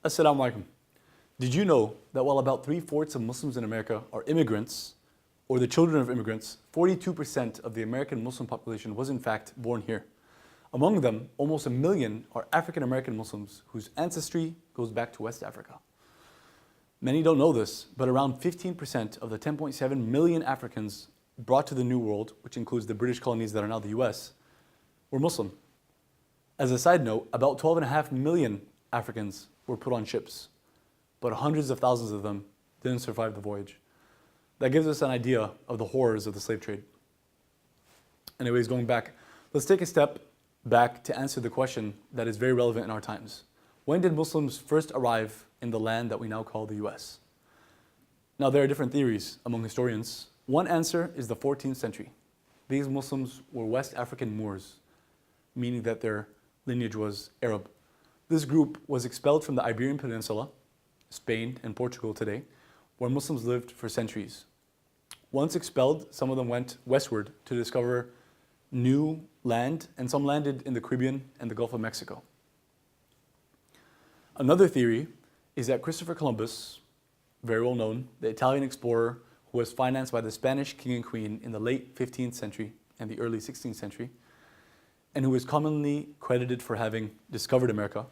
Assalamu alaikum. Did you know that while about 3/4 of Muslims in America are immigrants or the children of immigrants, 42% of the American Muslim population was in fact born here? Among them, almost 1 million are African American Muslims whose ancestry goes back to West Africa. Many don't know this, but around 15% of the 10.7 million Africans brought to the New World, which includes the British colonies that are now the US, were Muslim. As a side note, about 12.5 million Africans were put on ships, but hundreds of thousands of them didn't survive the voyage. That gives us an idea of the horrors of the slave trade. Anyways, going back, let's take a step back to answer the question that is very relevant in our times. When did Muslims first arrive in the land that we now call the US? Now, there are different theories among historians. One answer is the 14th century. These Muslims were West African Moors, meaning that their lineage was Arab. This group was expelled from the Iberian Peninsula, Spain and Portugal today, where Muslims lived for centuries. Once expelled, some of them went westward to discover new land, and some landed in the Caribbean and the Gulf of Mexico. Another theory is that Christopher Columbus, very well known, the Italian explorer who was financed by the Spanish king and queen in the late 15th century and the early 16th century, and who is commonly credited for having discovered America,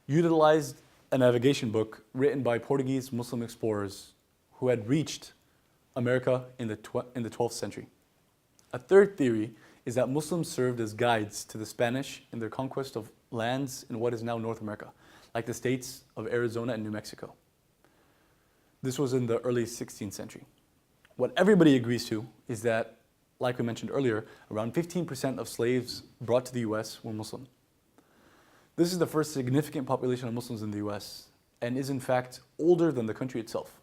utilized a navigation book written by Portuguese Muslim explorers who had reached America in the 12th century. A third theory is that Muslims served as guides to the Spanish in their conquest of lands in what is now North America, like the states of Arizona and New Mexico. This was in the early 16th century. What everybody agrees to is that, like we mentioned earlier, around 15% of slaves brought to the US were Muslim. This is the first significant population of Muslims in the US and is in fact older than the country itself.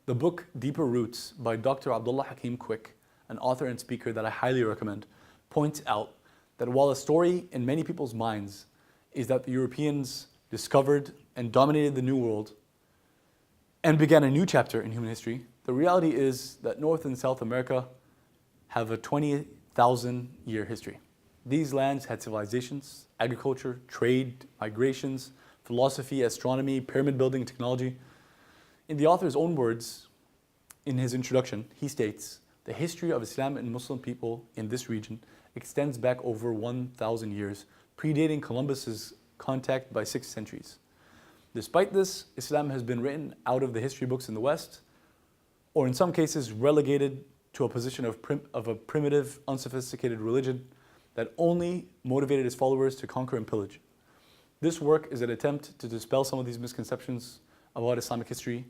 The book Deeper Roots by Dr. Abdullah Hakim Quick, an author and speaker that I highly recommend, points out that while a story in many people's minds is that the Europeans discovered and dominated the New World and began a new chapter in human history, the reality is that North and South America have a 20,000-year history. These lands had civilizations, agriculture, trade, migrations, philosophy, astronomy, pyramid building, technology. In the author's own words, in his introduction, he states, "The history of Islam and Muslim people in this region extends back over 1,000 years, predating Columbus's contact by 6 centuries. Despite this, Islam has been written out of the history books in the West, or in some cases relegated to a position of a primitive, unsophisticated religion that only motivated its followers to conquer and pillage. This work is an attempt to dispel some of these misconceptions about Islamic history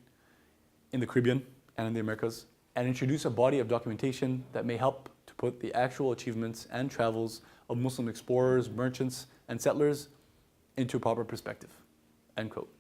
in the Caribbean and in the Americas, and introduce a body of documentation that may help to put the actual achievements and travels of Muslim explorers, merchants, and settlers into proper perspective." End quote.